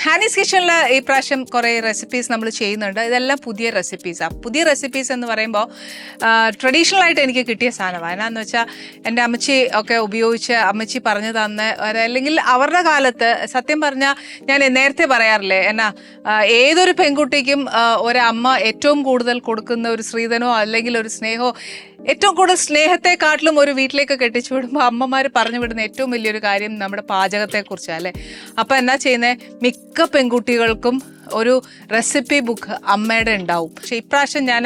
ഹാനീസ് കിച്ചണിൽ ഈ പ്രാവശ്യം കുറേ റെസിപ്പീസ് നമ്മൾ ചെയ്യുന്നുണ്ട്. ഇതെല്ലാം പുതിയ റെസിപ്പീസാണ്. പുതിയ റെസിപ്പീസ് എന്ന് പറയുമ്പോൾ ട്രഡീഷണൽ ആയിട്ട് എനിക്ക് കിട്ടിയ സാധനമാണ്. എന്നാന്ന് വെച്ചാൽ എൻ്റെ അമ്മച്ചി ഒക്കെ ഉപയോഗിച്ച് അമ്മച്ചി പറഞ്ഞു തന്ന, അല്ലെങ്കിൽ അവരുടെ കാലത്ത് സത്യം പറഞ്ഞാൽ ഞാൻ നേരത്തെ പറയാറില്ലേ, എന്നാ ഏതൊരു പെൺകുട്ടിക്കും ഒരമ്മ ഏറ്റവും കൂടുതൽ കൊടുക്കുന്ന ഒരു സ്ത്രീധനോ അല്ലെങ്കിൽ ഒരു സ്നേഹമോ, ഏറ്റവും കൂടുതൽ സ്നേഹത്തെക്കാട്ടിലും ഒരു വീട്ടിലേക്ക് കെട്ടിച്ചു വിടുമ്പോൾ അമ്മമാർ പറഞ്ഞു വിടുന്ന ഏറ്റവും വലിയൊരു കാര്യം നമ്മുടെ പാചകത്തെക്കുറിച്ചാണ് അല്ലേ. അപ്പം എന്നാ ചെയ്യുന്നത്, മിക്ക പെൺകുട്ടികൾക്കും ഒരു റെസിപ്പി ബുക്ക് അമ്മയുടെ ഉണ്ടാവും. പക്ഷെ ഇപ്രാവശ്യം ഞാൻ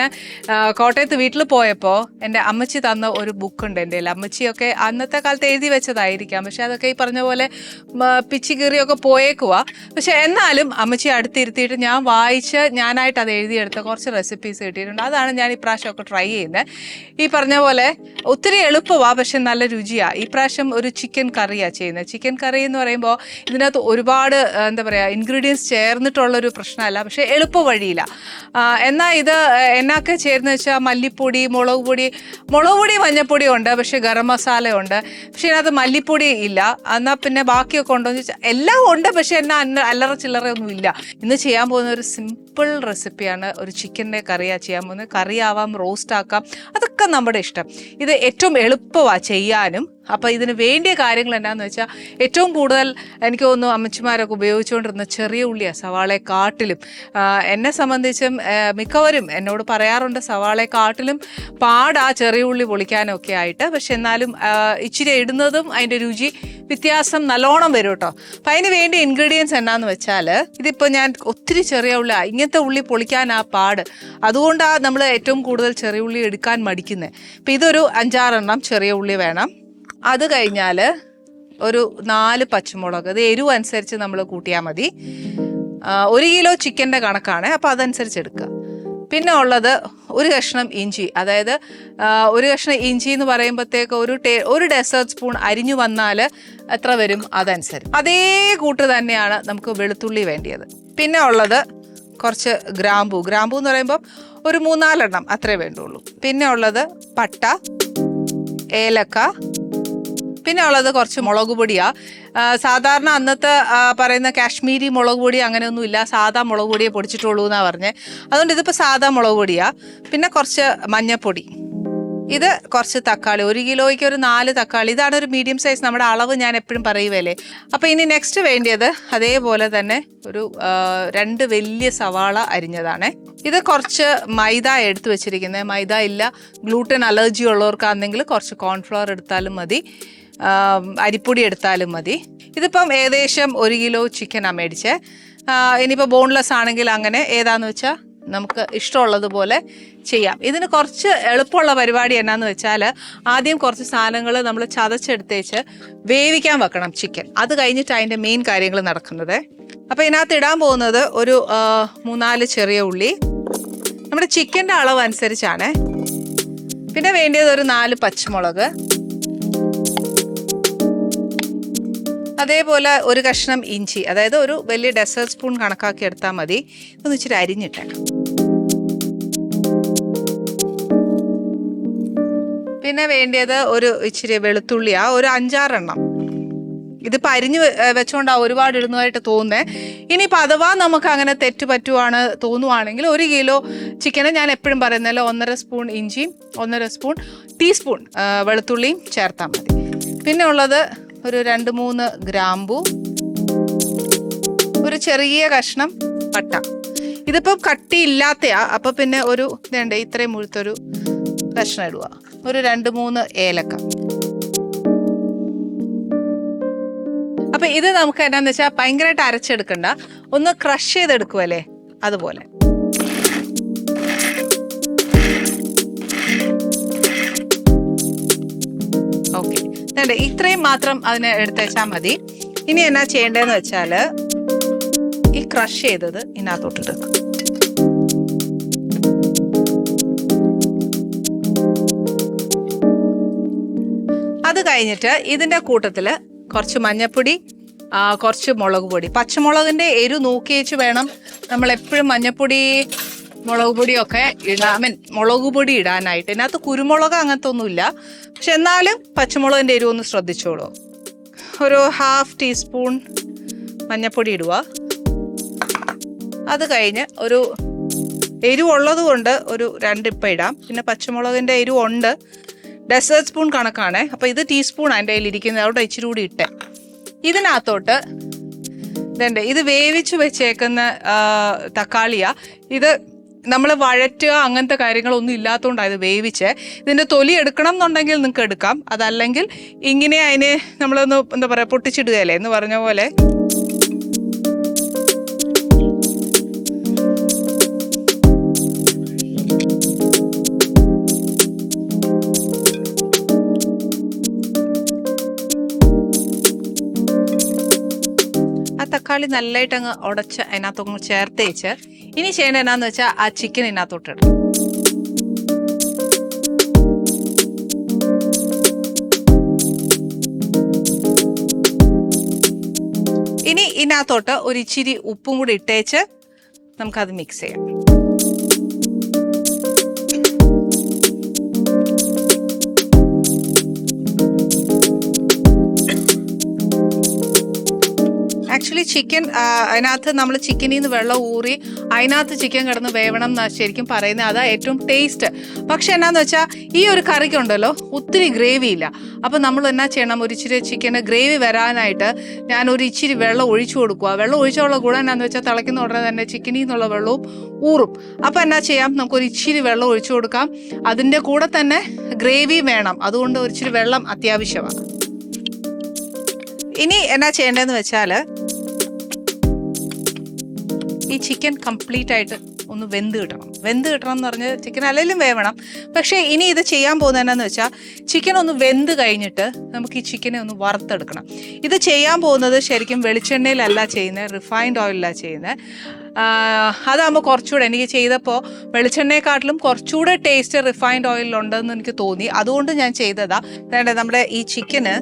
കോട്ടയത്ത് വീട്ടിൽ പോയപ്പോൾ എൻ്റെ അമ്മച്ചി തന്ന ഒരു ബുക്കുണ്ട് എൻ്റെ കയ്യിൽ. അമ്മച്ചിയൊക്കെ അന്നത്തെ കാലത്ത് എഴുതി വെച്ചതായിരിക്കാം, പക്ഷെ അതൊക്കെ ഈ പറഞ്ഞ പോലെ പിച്ചി കീറിയൊക്കെ പോയേക്കുവാ. പക്ഷെ എന്നാലും അമ്മച്ചി അടുത്തിരുത്തിയിട്ട് ഞാൻ വായിച്ച് ഞാനായിട്ട് അത് എഴുതിയെടുത്ത കുറച്ച് റെസിപ്പീസ് കിട്ടിയിട്ടുണ്ട്. അതാണ് ഞാൻ ഇപ്രാവശ്യമൊക്കെ ട്രൈ ചെയ്യുന്നത്. ഈ പറഞ്ഞ പോലെ ഒത്തിരി എളുപ്പമാണ്, പക്ഷെ നല്ല രുചിയാണ്. ഇപ്രാവശ്യം ഒരു ചിക്കൻ കറിയാണ് ചെയ്യുന്നത്. ചിക്കൻ കറി എന്ന് പറയുമ്പോൾ ഇതിനകത്ത് ഒരുപാട് എന്താ പറയുക ഇൻഗ്രീഡിയൻസ് ചേർന്നിട്ടുള്ളൊരു പ്രശ്നമല്ല, പക്ഷെ എളുപ്പ വഴിയില്ല. എന്നാൽ ഇത് എന്നൊക്കെ ചേർന്ന് വെച്ചാൽ മല്ലിപ്പൊടി, മുളക് പൊടി മഞ്ഞപ്പൊടി ഉണ്ട്, പക്ഷെ ഗരം മസാല ഉണ്ട്, പക്ഷെ ഇതിനകത്ത് മല്ലിപ്പൊടി ഇല്ല. എന്നാൽ പിന്നെ ബാക്കിയൊക്കെ ഉണ്ടോ എന്ന് ചോദിച്ചാൽ എല്ലാം ഉണ്ട്, പക്ഷെ എന്നാ അല്ലറ ചില്ലറയൊന്നും ഇല്ല. ഇന്ന് ചെയ്യാൻ പോകുന്ന ഒരു സിമ്പിൾ റെസിപ്പിയാണ്. ഒരു ചിക്കൻ്റെ കറിയാണ് ചെയ്യാൻ പോകുന്നത്. കറിയാവാം, റോസ്റ്റ് ആക്കാം, അതൊക്കെ നമ്മുടെ ഇഷ്ടം. ഇത് ഏറ്റവും എളുപ്പമാണ് ചെയ്യാനും. അപ്പോൾ ഇതിന് വേണ്ടിയ കാര്യങ്ങൾ എന്നാന്ന് വെച്ചാൽ ഏറ്റവും കൂടുതൽ എനിക്ക് തോന്നുന്നു അമ്മച്ചിമാരൊക്കെ ഉപയോഗിച്ചുകൊണ്ടിരുന്ന ചെറിയ ഉള്ളിയാണ്, സവാളയെക്കാട്ടിലും. എന്നെ സംബന്ധിച്ചും മിക്കവരും എന്നോട് പറയാറുണ്ട് സവാളയെക്കാട്ടിലും പാടാ ചെറിയ ഉള്ളി പൊളിക്കാനൊക്കെ ആയിട്ട്. പക്ഷെ എന്നാലും ഇച്ചിരി ഇടുന്നതും അതിൻ്റെ രുചി വ്യത്യാസം നല്ലോണം വരും കേട്ടോ. അപ്പം അതിന് വേണ്ടി ഇൻഗ്രീഡിയൻസ് എന്നാന്ന് വെച്ചാൽ, ഇതിപ്പോൾ ഞാൻ ഒത്തിരി ചെറിയ ഉള്ളി, ഇങ്ങനത്തെ ഉള്ളി പൊളിക്കാനാ പാട്, അതുകൊണ്ടാണ് നമ്മൾ ഏറ്റവും കൂടുതൽ ചെറിയ ഉള്ളി എടുക്കാൻ മടിക്കുന്നത്. അപ്പം ഇതൊരു 5-6 എണ്ണം ചെറിയ ഉള്ളി വേണം. അത് കഴിഞ്ഞാൽ ഒരു 4 പച്ചമുളക്, അത് എരിവ് അനുസരിച്ച് നമ്മൾ കൂട്ടിയാൽ മതി. 1 കിലോ ചിക്കൻ്റെ കണക്കാണ്, അപ്പോൾ അതനുസരിച്ച് എടുക്കുക. പിന്നെ ഉള്ളത് ഒരു കഷ്ണം ഇഞ്ചി, അതായത് ഒരു കഷ്ണം ഇഞ്ചി എന്ന് പറയുമ്പോഴത്തേക്ക് ഒരു ഡെസേർട്ട് സ്പൂൺ അരിഞ്ഞു വന്നാൽ എത്ര വരും അതനുസരിച്ച്. അതേ കൂട്ട് തന്നെയാണ് നമുക്ക് വെളുത്തുള്ളി വേണ്ടിയത്. പിന്നെ ഉള്ളത് കുറച്ച് ഗ്രാമ്പൂ എന്ന് പറയുമ്പോൾ ഒരു 3-4 എണ്ണം അത്രേ വേണ്ടുള്ളൂ. പിന്നെ ഉള്ളത് പട്ട, ഏലക്ക, പിന്നെ ഉള്ളത് കുറച്ച് മുളക് പൊടിയാണ്. സാധാരണ അന്നത്തെ പറയുന്ന കാശ്മീരി മുളക് പൊടി അങ്ങനെയൊന്നും ഇല്ല, സാധാ മുളക് പൊടിയെ പൊടിച്ചിട്ടുള്ളൂ എന്നാണ് പറഞ്ഞത്. അതുകൊണ്ട് ഇതിപ്പോൾ സാധാ മുളക് പൊടിയാണ്. പിന്നെ കുറച്ച് മഞ്ഞൾപ്പൊടി, ഇത് കുറച്ച് തക്കാളി, 1 കിലോയ്ക്ക് ഒരു 4 തക്കാളി. ഇതാണ് ഒരു മീഡിയം സൈസ്, നമ്മുടെ അളവ് ഞാൻ എപ്പോഴും പറയുവല്ലേ. അപ്പോൾ ഇനി നെക്സ്റ്റ് വേണ്ടിയത് അതേപോലെ തന്നെ ഒരു 2 വലിയ സവാള അരിഞ്ഞതാണ്. ഇത് കുറച്ച് മൈദ എടുത്തു വെച്ചിരിക്കുന്നത്. മൈദ ഇല്ല, ഗ്ലൂട്ടൻ അലർജി ഉള്ളവർക്കാണെങ്കിൽ കുറച്ച് കോൺഫ്ലവർ എടുത്താലും മതി, അരിപ്പൊടി എടുത്താലും മതി. ഇതിപ്പം ഏകദേശം 1 കിലോ ചിക്കനാണ് മേടിച്ചത്. ഇനിയിപ്പോൾ ബോൺലെസ് ആണെങ്കിൽ അങ്ങനെ ഏതാന്ന് വെച്ചാൽ നമുക്ക് ഇഷ്ടമുള്ളതുപോലെ ചെയ്യാം. ഇതിന് കുറച്ച് എളുപ്പമുള്ള പരിപാടി എന്നാന്ന് വെച്ചാൽ, ആദ്യം കുറച്ച് സാധനങ്ങൾ നമ്മൾ ചതച്ചെടുത്തേച്ച് വേവിക്കാൻ വെക്കണം ചിക്കൻ. അത് കഴിഞ്ഞിട്ട് അതിൻ്റെ മെയിൻ കാര്യങ്ങൾ നടക്കുന്നത്. അപ്പോൾ ഇതിനകത്ത് ഇടാൻ പോകുന്നത് ഒരു 3-4 ചെറിയ ഉള്ളി, നമ്മുടെ ചിക്കൻ്റെ അളവ് അനുസരിച്ചാണ്. പിന്നെ വേണ്ടിയത് ഒരു 4 പച്ചമുളക്, അതേപോലെ ഒരു കഷ്ണം ഇഞ്ചി, അതായത് ഒരു വലിയ ഡെസേർട്ട് സ്പൂൺ കണക്കാക്കി എടുത്താൽ മതി. ഇതൊന്ന് ഇച്ചിരി അരിഞ്ഞിട്ടേക്കാം. പിന്നെ വേണ്ടിയത് ഒരു ഇച്ചിരി വെളുത്തുള്ളിയാണ്, ഒരു 5-6 എണ്ണം. ഇതിപ്പോൾ അരിഞ്ഞ് വെച്ചുകൊണ്ടാണ് ഒരുപാട് ഇടുന്നതായിട്ട് തോന്നുന്നത്. ഇനിയിപ്പോൾ അഥവാ നമുക്ക് അങ്ങനെ തെറ്റ് പറ്റുവാണ് തോന്നുവാണെങ്കിൽ 1 കിലോ ചിക്കന് ഞാൻ എപ്പോഴും പറയുന്നല്ലോ 1.5 സ്പൂൺ ഇഞ്ചിയും 1.5 ടീസ്പൂൺ വെളുത്തുള്ളിയും ചേർത്താൽ മതി. പിന്നെ ഉള്ളത് ഒരു 2-3 ഗ്രാമ്പൂ, ഒരു ചെറിയ കഷ്ണം പട്ട. ഇതിപ്പം കട്ടിയില്ലാത്തയാ, അപ്പം പിന്നെ ഒരു ഇത്രയും മുഴുത്തൊരു കഷ്ണം ഇടുക. ഒരു 2-3 ഏലക്ക. അപ്പം ഇത് നമുക്ക് എന്നാന്ന് വെച്ചാൽ ഭയങ്കരമായിട്ട് അരച്ചെടുക്കണ്ട, ഒന്ന് ക്രഷ് ചെയ്തെടുക്കുമല്ലേ അതുപോലെ. ഓക്കെ, ഇത്രയും മാത്രം അതിനെ എടുത്തേച്ചാൽ മതി. ഇനി എന്നാ ചെയ്യേണ്ടതെന്ന് വെച്ചാൽ ഈ ക്രഷ് ചെയ്തത് ഇതിനകത്തോട്ടിടുക. അത് കഴിഞ്ഞിട്ട് ഇതിൻ്റെ കൂട്ടത്തിൽ കുറച്ച് മഞ്ഞൾപ്പൊടി, കുറച്ച് മുളക് പൊടി. പച്ചമുളകിൻ്റെ എരിവ് നോക്കി വെച്ച് വേണം നമ്മൾ എപ്പോഴും മഞ്ഞൾപ്പൊടി, മുളക് പൊടിയൊക്കെ മുളക് പൊടി ഇടാനായിട്ട്. ഇതിനകത്ത് കുരുമുളക് അങ്ങനത്തെ ഒന്നുമില്ല, പക്ഷെ എന്നാലും പച്ചമുളകിൻ്റെ എരിവ് ഒന്ന് ശ്രദ്ധിച്ചോളൂ. ഒരു 1/2 ടീസ്പൂൺ മഞ്ഞൾപ്പൊടി ഇടുക. അത് കഴിഞ്ഞ് ഒരു എരിവുള്ളത് കൊണ്ട് ഒരു 2 ഇപ്പം ഇടാം. പിന്നെ പച്ചമുളകിൻ്റെ എരിവുണ്ട്, ഡെസേർട്ട് സ്പൂൺ കണക്കാണ്. അപ്പോൾ ഇത് ടീസ്പൂണാണ് എൻ്റെ കയ്യിലിരിക്കുന്നത്, അവിടെ ഇച്ചിരി കൂടി ഇട്ടേ. ഇതിനകത്തോട്ട് ഇത് വേവിച്ച് വെച്ചേക്കുന്ന തക്കാളിയാ. ഇത് നമ്മൾ വഴറ്റുക അങ്ങനത്തെ കാര്യങ്ങളൊന്നും ഇല്ലാത്തതുകൊണ്ടാണ് ഇത് വേവിച്ച്. ഇതിൻ്റെ തൊലി എടുക്കണം എന്നുണ്ടെങ്കിൽ നിങ്ങൾക്ക് എടുക്കാം, അതല്ലെങ്കിൽ ഇങ്ങനെ അതിനെ നമ്മളൊന്ന് എന്താ പറയുക പൊട്ടിച്ചിടുകയല്ലേ എന്ന് പറഞ്ഞ പോലെ. തക്കാളി നല്ലതായിട്ട് അങ്ങ് ഉടച്ച് അതിനകത്തൊന്ന് ചേർത്തേച്ച് ഇനി ചെയ്യേണ്ടത് എന്നാന്ന് വെച്ചാൽ ആ ചിക്കൻ ഇതിനകത്തോട്ട് ഇടും. ഇനി ഇതിനകത്തോട്ട് ഒരു ഇച്ചിരി ഉപ്പും കൂടി ഇട്ടേച്ച് നമുക്കത് മിക്സ് ചെയ്യാം. ആക്ച്വലി ചിക്കൻ അതിനകത്ത് നമ്മൾ ചിക്കനിൽ നിന്ന് വെള്ളം ഊറി അതിനകത്ത് ചിക്കൻ കിടന്ന് വേവണം എന്നാണ് ശരിക്കും പറയുന്നത്. അതാ ഏറ്റവും ടേസ്റ്റ്. പക്ഷെ എന്നാന്ന് വെച്ചാൽ ഈ ഒരു കറിക്കുണ്ടല്ലോ ഒത്തിരി ഗ്രേവി ഇല്ല. അപ്പം നമ്മൾ എന്നാ ചെയ്യണം, ഒരു ഇച്ചിരി ചിക്കന് ഗ്രേവി വരാനായിട്ട് ഞാൻ ഒരു ഇച്ചിരി വെള്ളം ഒഴിച്ചു കൊടുക്കുക. വെള്ളം ഒഴിച്ചുള്ള ഗുണം എന്നാന്ന് വെച്ചാൽ തിളയ്ക്കുന്ന ഉടനെ തന്നെ ചിക്കനിൽ നിന്നുള്ള വെള്ളവും ഊറും. അപ്പം എന്നാ ചെയ്യാം, നമുക്കൊരു ഇച്ചിരി വെള്ളം ഒഴിച്ചു കൊടുക്കാം. അതിൻ്റെ കൂടെ തന്നെ ഗ്രേവി വേണം, അതുകൊണ്ട് ഒരു ഇച്ചിരി വെള്ളം അത്യാവശ്യമാണ്. ഇനി എന്നാ ചെയ്യേണ്ടതെന്ന് വെച്ചാൽ ഈ ചിക്കൻ കംപ്ലീറ്റ് ആയിട്ട് ഒന്ന് വെന്ത് കിട്ടണം. വെന്ത് കിട്ടണം എന്ന് പറഞ്ഞാൽ ചിക്കൻ അല്ലെങ്കിലും വേവണം. പക്ഷേ ഇനി ഇത് ചെയ്യാൻ പോകുന്നത് എന്നാന്ന് വെച്ചാൽ ചിക്കൻ ഒന്ന് വെന്ത് കഴിഞ്ഞിട്ട് നമുക്ക് ഈ ചിക്കനെ ഒന്ന് വറുത്തെടുക്കണം. ഇത് ചെയ്യാൻ പോകുന്നത് ശരിക്കും വെളിച്ചെണ്ണയിലല്ല ചെയ്യുന്നത്, റിഫൈൻഡ് ഓയിലല്ല ചെയ്യുന്നത്. അതാകുമ്പോൾ കുറച്ചുകൂടെ എനിക്ക് ചെയ്തപ്പോൾ വെളിച്ചെണ്ണയെക്കാട്ടിലും കുറച്ചുകൂടെ ടേസ്റ്റ് റിഫൈൻഡ് ഓയിലുണ്ടെന്ന് എനിക്ക് തോന്നി. അതുകൊണ്ട് ഞാൻ ചെയ്തതാ. നമ്മുടെ ഈ ചിക്കന്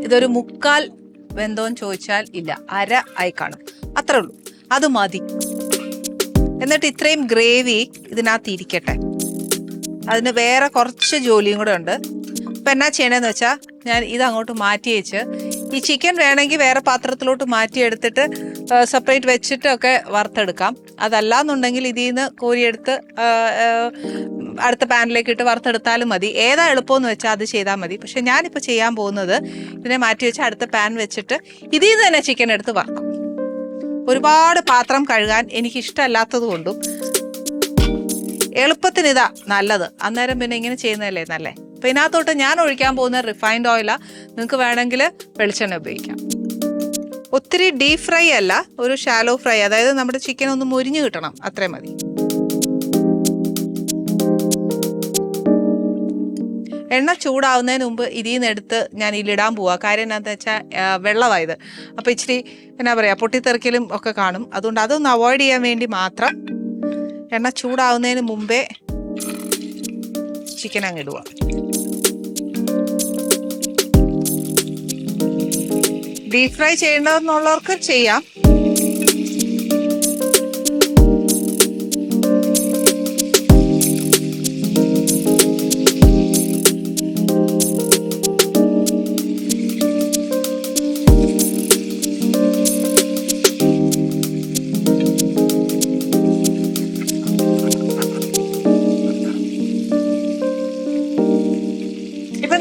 ഇതൊരു 3/4 വെന്തോന്ന് ചോദിച്ചാൽ ഇല്ല, 1/2 ആയി കാണും, അത്രേ ഉള്ളൂ. അത് മതി. എന്നിട്ട് ഇത്രയും ഗ്രേവി ഇതിനകത്ത് ഇരിക്കട്ടെ. അതിന് വേറെ കുറച്ച് ജോലിയും കൂടെ ഉണ്ട്. ഇപ്പം എന്നാ ചെയ്യണമെന്ന് വെച്ചാൽ ഞാൻ ഇതങ്ങോട്ട് മാറ്റി വെച്ച് ഈ ചിക്കൻ വേണമെങ്കിൽ വേറെ പാത്രത്തിലോട്ട് മാറ്റിയെടുത്തിട്ട് സെപ്പറേറ്റ് വെച്ചിട്ടൊക്കെ വറുത്തെടുക്കാം. അതല്ലാന്നുണ്ടെങ്കിൽ ഇതിൽ നിന്ന് കോരിയെടുത്ത് അടുത്ത പാനിലേക്ക് ഇട്ട് വറുത്തെടുത്താലും മതി. ഏതാ എളുപ്പമെന്ന് വെച്ചാൽ അത് ചെയ്താൽ മതി. പക്ഷെ ഞാനിപ്പോൾ ചെയ്യാൻ പോകുന്നത് ഇതിനെ മാറ്റി വെച്ച് അടുത്ത പാൻ വെച്ചിട്ട് ഇതിൽ നിന്ന് തന്നെ ചിക്കൻ എടുത്ത് വറക്കും. ഒരുപാട് പാത്രം കഴുകാൻ എനിക്കിഷ്ടമല്ലാത്തത് കൊണ്ടും എളുപ്പത്തിന് ഇതാ നല്ലത്. അന്നേരം പിന്നെ ഇങ്ങനെ ചെയ്യുന്നതല്ലേ നല്ലേ. അപ്പം ഇതിനകത്തോട്ട് ഞാൻ ഒഴിക്കാൻ പോകുന്ന റിഫൈൻഡ് ഓയിലാണ്. നിങ്ങൾക്ക് വേണമെങ്കിൽ വെളിച്ചെണ്ണ ഉപയോഗിക്കാം. ഒത്തിരി ഡീപ് ഫ്രൈ അല്ല, ഒരു ഷാലോ ഫ്രൈ, അതായത് നമ്മുടെ ചിക്കൻ ഒന്ന് മുരിഞ്ഞ് കിട്ടണം, അത്രയും മതി. എണ്ണ ചൂടാവുന്നതിന് മുമ്പ് ഇതിൽ നിന്ന് എടുത്ത് ഞാൻ ഇതിലിടാൻ പോവാം. കാര്യം എന്താണെന്ന് വെച്ചാൽ വെള്ളമായത്, അപ്പോൾ ഇച്ചിരി എന്നാ പറയുക പൊട്ടിത്തെറിക്കലും ഒക്കെ കാണും. അതുകൊണ്ട് അതൊന്ന് അവോയ്ഡ് ചെയ്യാൻ വേണ്ടി മാത്രം എണ്ണ ചൂടാവുന്നതിന് മുമ്പേ ചിക്കൻ അങ്ങ് ഇടുക. ഡീപ് ഫ്രൈ ചെയ്യേണ്ടതെന്നുള്ളവർക്ക് ചെയ്യാം.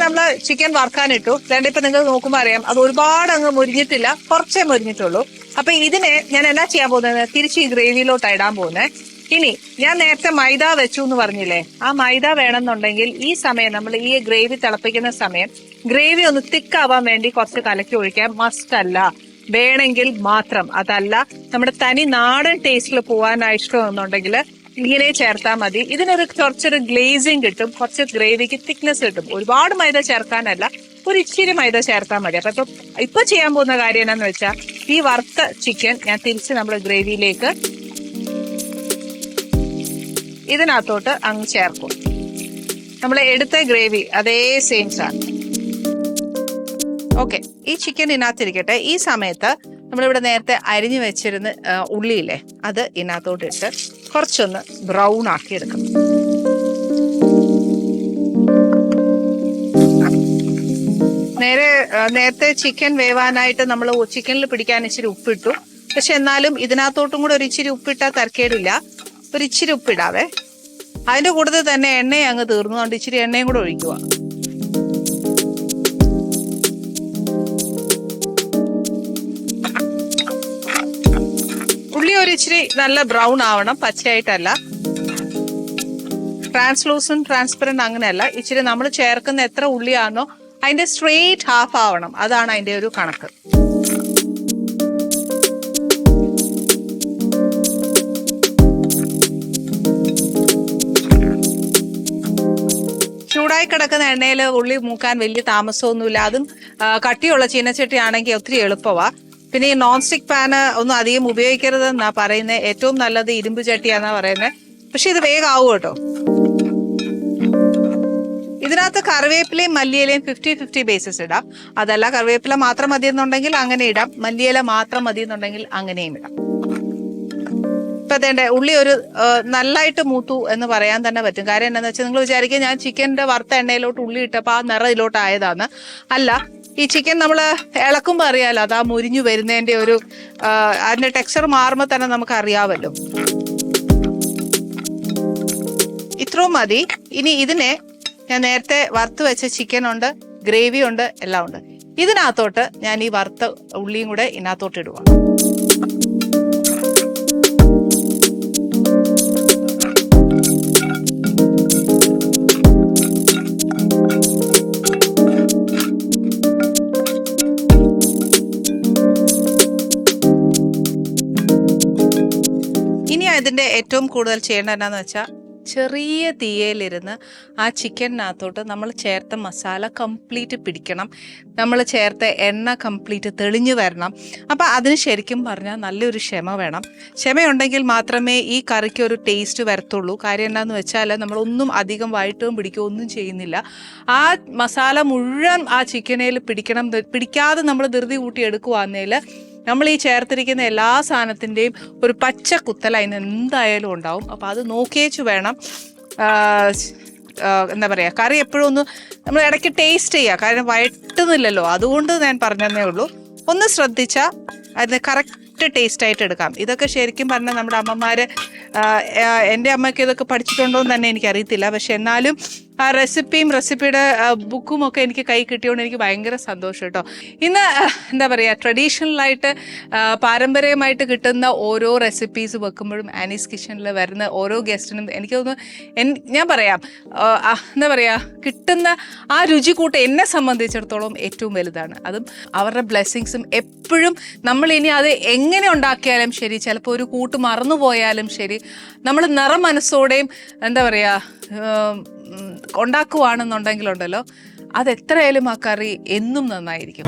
നമ്മൾ ചിക്കൻ വറുക്കാനിട്ടു. ഇപ്പം നിങ്ങൾ നോക്കുമ്പോൾ അറിയാം അത് ഒരുപാട് അങ്ങ് മുരിഞ്ഞിട്ടില്ല, കുറച്ചേ മുരിഞ്ഞിട്ടുള്ളൂ. അപ്പൊ ഇതിനെ ഞാൻ എന്നാ ചെയ്യാൻ പോകുന്നത്, തിരിച്ച് ഈ ഗ്രേവിയിലോട്ടാണ് ഇടാൻ പോകുന്നത്. ഇനി ഞാൻ നേരത്തെ മൈദ വെച്ചു എന്ന് പറഞ്ഞില്ലേ, ആ മൈദ വേണമെന്നുണ്ടെങ്കിൽ ഈ സമയം നമ്മൾ ഈ ഗ്രേവി തിളപ്പിക്കുന്ന സമയം ഗ്രേവി ഒന്ന് തിക്കാവാൻ വേണ്ടി കുറച്ച് കലക്കി ഒഴിക്കാം. മസ്റ്റ് അല്ല, വേണമെങ്കിൽ മാത്രം. അതല്ല നമ്മുടെ തനി നാടൻ ടേസ്റ്റിൽ പോകാനായി ഇഷ്ടമെന്നുണ്ടെങ്കിൽ ഇങ്ങനെ ചേർത്താൽ മതി. ഇതിനൊരു കുറച്ചൊരു ഗ്ലേസിങ് കിട്ടും, കുറച്ച് ഗ്രേവിക്ക് തിക്നെസ് കിട്ടും. ഒരുപാട് മൈദ ചേർക്കാനല്ല, ഒരു ഇച്ചിരി മൈദ ചേർത്താൽ മതി. അപ്പൊ ഇപ്പൊ ചെയ്യാൻ പോകുന്ന കാര്യം എന്നാന്ന് വെച്ചാൽ ഈ വറുത്ത ചിക്കൻ ഞാൻ തിരിച്ച് നമ്മൾ ഗ്രേവിയിലേക്ക് ഇതിനകത്തോട്ട് അങ്ങ് ചേർക്കും. നമ്മൾ എടുത്ത ഗ്രേവി അതേ സെയിം സാധനം. ഓക്കെ, ഈ ചിക്കൻ ഇതിനകത്തിരിക്കട്ടെ. ഈ സമയത്ത് നമ്മളിവിടെ നേരത്തെ അരിഞ്ഞു വെച്ചിരുന്ന ഉള്ളിയില്ലേ, അത് ഇതിനകത്തോട്ട് ഇട്ട് കുറച്ചൊന്ന് ബ്രൗൺ ആക്കി എടുക്കണം. നേരത്തെ ചിക്കൻ വേവാനായിട്ട് നമ്മൾ ചിക്കനിൽ പിടിക്കാൻ ഇച്ചിരി ഉപ്പിട്ടു. പക്ഷെ എന്നാലും ഇതിനകത്തോട്ടും കൂടെ ഒരു ഇച്ചിരി ഉപ്പിട്ടാൽ തരക്കേടില്ല. ഒരു ഇച്ചിരി ഉപ്പിടാവേ. അതിന്റെ കൂട്ടത്തിൽ തന്നെ എണ്ണയും അങ്ങ് തീർന്നുകൊണ്ട് ഇച്ചിരി എണ്ണയും കൂടെ ഒഴിക്കുക. ഉള്ളി ഒരു ഇച്ചിരി നല്ല ബ്രൗൺ ആവണം, പച്ചയായിട്ടല്ല. ട്രാൻസ്പെറന്റ് അങ്ങനെയല്ല. ഇച്ചിരി നമ്മൾ ചേർക്കുന്ന എത്ര ഉള്ളിയാണോ അതിന്റെ സ്ട്രെയിറ്റ് ഹാഫ് ആവണം. അതാണ് അതിന്റെ ഒരു കണക്ക്. ചൂടായി കിടക്കുന്ന എണ്ണയിൽ ഉള്ളി മൂക്കാൻ വലിയ താമസമൊന്നുമില്ല. അതും കട്ടിയുള്ള ചീനച്ചട്ടി ആണെങ്കിൽ ഒത്തിരി എളുപ്പമാ. പിന്നെ ഈ നോൺ സ്റ്റിക് പാന് ഒന്നും അധികം ഉപയോഗിക്കരുതെന്നാ പറയുന്നത്. ഏറ്റവും നല്ലത് ഇരുമ്പ് ചട്ടിയാന്നാ പറയുന്നത്. പക്ഷെ ഇത് വേഗം ആവും കേട്ടോ. ഇതിനകത്ത് കറിവേപ്പിലയും മല്ലിയിലയും 50-50 ബേസിസ് ഇടാം. അതല്ല കറിവേപ്പില മാത്രം മതി എന്നുണ്ടെങ്കിൽ അങ്ങനെ ഇടാം, മല്ലിയില മാത്രം മതി എന്നുണ്ടെങ്കിൽ അങ്ങനെയും ഇടാം. ഇപ്പൊ അതേണ്ട ഉള്ളി ഒരു നല്ലായിട്ട് മൂത്തു എന്ന് പറയാൻ തന്നെ പറ്റും. കാര്യം എന്താണെന്ന് വെച്ചാൽ നിങ്ങൾ വിചാരിക്കുക ഞാൻ ചിക്കൻ്റെ വറുത്ത എണ്ണയിലോട്ട് ഉള്ളി ഇട്ടപ്പോൾ ആ നിറം ഇതിലോട്ട് ആയതാന്ന്. അല്ല, ഈ ചിക്കൻ നമ്മൾ ഇളക്കുമ്പോൾ അറിയാലോ, അതാ മുരിഞ്ഞു വരുന്നതിന്റെ ഒരു അതിന്റെ ടെക്സ്ചർ മാറുമ്പോൾ തന്നെ നമുക്ക് അറിയാമല്ലോ. ഇത്രയും മതി. ഇനി ഇതിനെ ഞാൻ നേരത്തെ വറുത്ത് വെച്ച ചിക്കൻ ഉണ്ട്, ഗ്രേവി ഉണ്ട്, എല്ലാം ഉണ്ട്. ഇതിനകത്തോട്ട് ഞാൻ ഈ വറുത്ത ഉള്ളിയും കൂടെ ഇതിനകത്തോട്ട് ഇടുക. ഇനി ഇതിന്റെ ഏറ്റവും കൂടുതൽ ചെയ്യേണ്ടത് എന്താന്ന് വെച്ചാൽ ചെറിയ തീയയിലിരുന്ന് ആ ചിക്കനകത്തോട്ട് നമ്മൾ ചേർത്ത മസാല കംപ്ലീറ്റ് പിടിക്കണം. നമ്മൾ ചേർത്ത എണ്ണ കംപ്ലീറ്റ് തെളിഞ്ഞു വരണം. അപ്പം അതിന് ശരിക്കും പറഞ്ഞാൽ നല്ലൊരു ക്ഷമ വേണം. ക്ഷമയുണ്ടെങ്കിൽ മാത്രമേ ഈ കറിക്ക് ഒരു ടേസ്റ്റ് വരത്തുള്ളൂ. കാര്യം എന്താണെന്ന് വെച്ചാൽ നമ്മളൊന്നും അധികം വഴറ്റും പിടിക്കുകയോ ഒന്നും ചെയ്യുന്നില്ല. ആ മസാല മുഴുവൻ ആ ചിക്കനേൽ പിടിക്കാതെ നമ്മൾ ധൃതി കൂട്ടി എടുക്കുവാന്നേൽ നമ്മൾ ഈ ചേർത്തിരിക്കുന്ന എല്ലാ സാധനത്തിൻ്റെയും ഒരു പച്ച കുത്തൽ അതിന് എന്തായാലും ഉണ്ടാവും. അപ്പോൾ അത് നോക്കിയേച്ച് വേണം എന്താ പറയുക, കറി എപ്പോഴും ഒന്ന് നമ്മൾ ഇടയ്ക്ക് ടേസ്റ്റ് ചെയ്യുക. കാരണം വഴറ്റുന്നില്ലല്ലോ, അതുകൊണ്ട് ഞാൻ പറഞ്ഞതേ ഉള്ളൂ. ഒന്ന് ശ്രദ്ധിച്ചാൽ അതിന് കറക്റ്റ് ടേസ്റ്റ് ആയിട്ട് എടുക്കാം. ഇതൊക്കെ ശരിക്കും പറഞ്ഞാൽ നമ്മുടെ അമ്മമാർ, എൻ്റെ അമ്മയ്ക്ക് ഇതൊക്കെ പഠിച്ചിട്ടുണ്ടോ എന്ന് തന്നെ എനിക്കറിയത്തില്ല. പക്ഷെ എന്നാലും ആ റെസിപ്പിയുടെ ബുക്കും ഒക്കെ എനിക്ക് കൈ കിട്ടിയോണ്ട് എനിക്ക് ഭയങ്കര സന്തോഷം കേട്ടോ. ഇന്ന് എന്താ പറയുക, ട്രഡീഷണലായിട്ട് പാരമ്പര്യമായിട്ട് കിട്ടുന്ന ഓരോ റെസിപ്പീസ് വെക്കുമ്പോഴും ആനീസ് കിച്ചണിൽ വരുന്ന ഓരോ ഗസ്റ്റിനും എനിക്ക് തോന്നുന്നു ഞാൻ പറയാം എന്താ പറയുക, കിട്ടുന്ന ആ രുചി കൂട്ട് എന്നെ സംബന്ധിച്ചിടത്തോളം ഏറ്റവും വലുതാണ്. അതും അവരുടെ ബ്ലെസ്സിങ്സും എപ്പോഴും നമ്മളിനി അത് എങ്ങനെ ഉണ്ടാക്കിയാലും ശരി, ചിലപ്പോൾ ഒരു കൂട്ട് മറന്നുപോയാലും ശരി, നമ്മൾ നിറമനസ്സോടെയും എന്താ പറയുക ഉണ്ടാക്കുവാണെന്നുണ്ടെങ്കിലുണ്ടല്ലോ, അതെത്രയായാലും ആ കറി എന്നും നന്നായിരിക്കും.